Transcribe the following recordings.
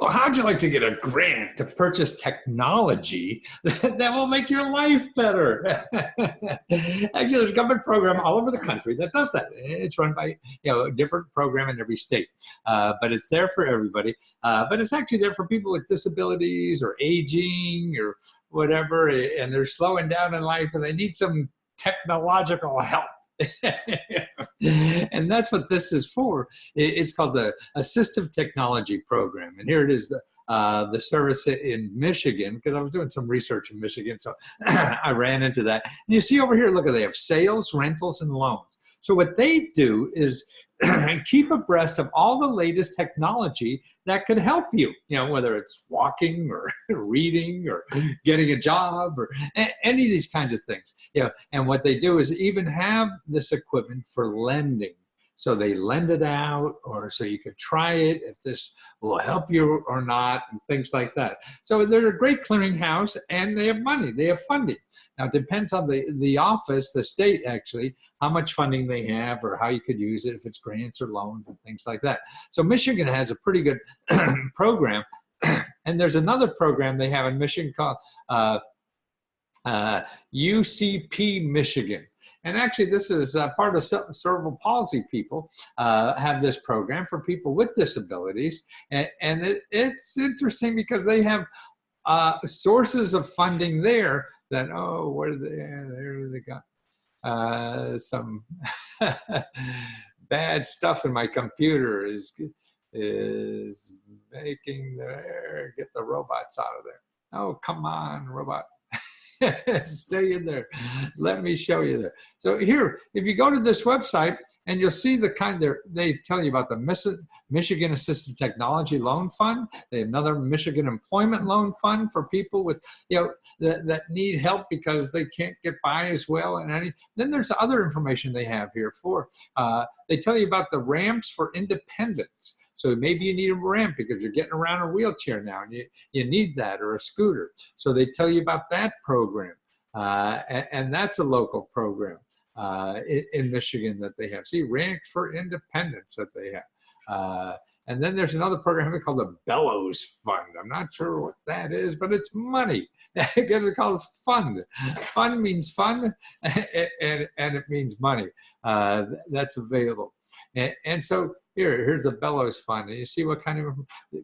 Well, how'd you like to get a grant to purchase technology that will make your life better? Actually, there's a government program all over the country that does that. It's run by a different program in every state, but it's there for everybody. But it's actually there for people with disabilities or aging or whatever, and they're slowing down in life and they need some technological help. And that's what this is for. It's called the Assistive Technology Program. And here it is, the service in Michigan, because I was doing some research in Michigan, so I ran into that. And you see over here, look, they have sales, rentals, and loans. So what they do is keep abreast of all the latest technology that could help you, whether it's walking or reading or getting a job or any of these kinds of things. And what they do is even have this equipment for lending. So they lend it out, or so you could try it if this will help you or not, and things like that. So they're a great clearinghouse, and they have money, they have funding. Now it depends on the office, the state actually, how much funding they have or how you could use it, if it's grants or loans and things like that. So Michigan has a pretty good program. And there's another program they have in Michigan called UCP Michigan. And actually, this is part of cerebral palsy people have this program for people with disabilities. And it's interesting because they have sources of funding there that, what are they? There they got some bad stuff in my computer is making get the robots out of there. Oh, come on, robot. Stay in there. Let me show you there. So here, if you go to this website, and you'll see the kind they tell you about the Michigan Assistive Technology Loan Fund. They have another Michigan Employment Loan Fund for people with that need help because they can't get by as well. And then there's other information they have here for. They tell you about the ramps for independence. So maybe you need a ramp because you're getting around a wheelchair now and you need that, or a scooter. So they tell you about that program. And that's a local program in Michigan that they have. See, ramps for independence that they have. And then there's another program called the Bellows Fund. I'm not sure what that is, but it's money. It calls fund. Fund means fun, and it means money. That's available. And so here's the Bellows Fund. And you see what kind of,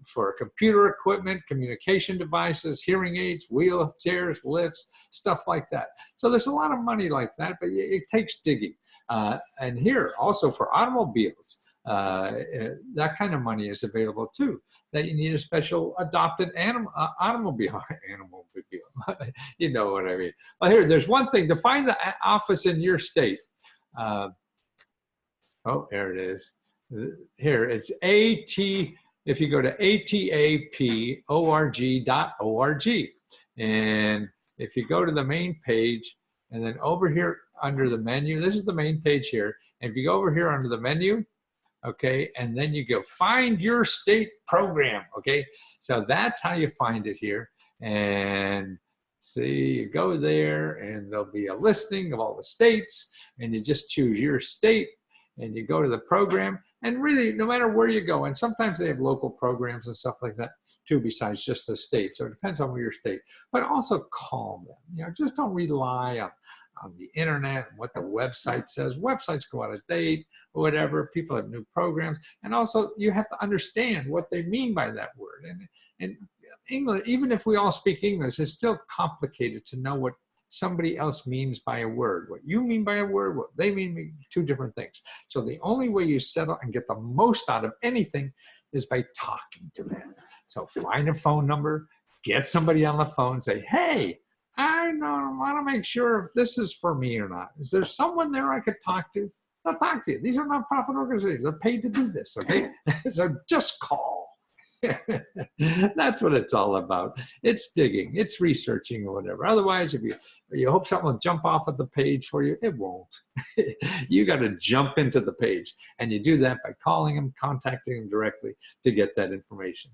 for computer equipment, communication devices, hearing aids, wheelchairs, lifts, stuff like that. So there's a lot of money like that, but it takes digging. And here also for automobiles, that kind of money is available too, that you need a special adopted automobile. You know what I mean. Well, here, there's one thing. To find the office in your state, oh, there it is. Here, it's if you go to ataporg.org. And if you go to the main page, and then over here under the menu, this is the main page here. And if you go over here under the menu, okay, and then you go find your state program, okay? So that's how you find it here. And see, you go there, and there'll be a listing of all the states, and you just choose your state, and you go to the program, and really, no matter where you go, and sometimes they have local programs and stuff like that too, besides just the state. So it depends on where your state. But also call them. Just don't rely on the internet and what the website says. Websites go out of date or whatever. People have new programs, and also you have to understand what they mean by that word. And English, even if we all speak English, it's still complicated to know what somebody else means by a word. What you mean by a word, what they mean two different things. So the only way you settle and get the most out of anything is by talking to them. So find a phone number, get somebody on the phone, say, hey, I want to make sure if this is for me or not. Is there someone there I could talk to? I'll talk to you. These are nonprofit organizations. They're paid to do this, okay? So just call. That's what it's all about. It's digging, it's researching or whatever. Otherwise, if you hope something will jump off of the page for you, it won't. You got to jump into the page, and you do that by calling them, contacting them directly to get that information.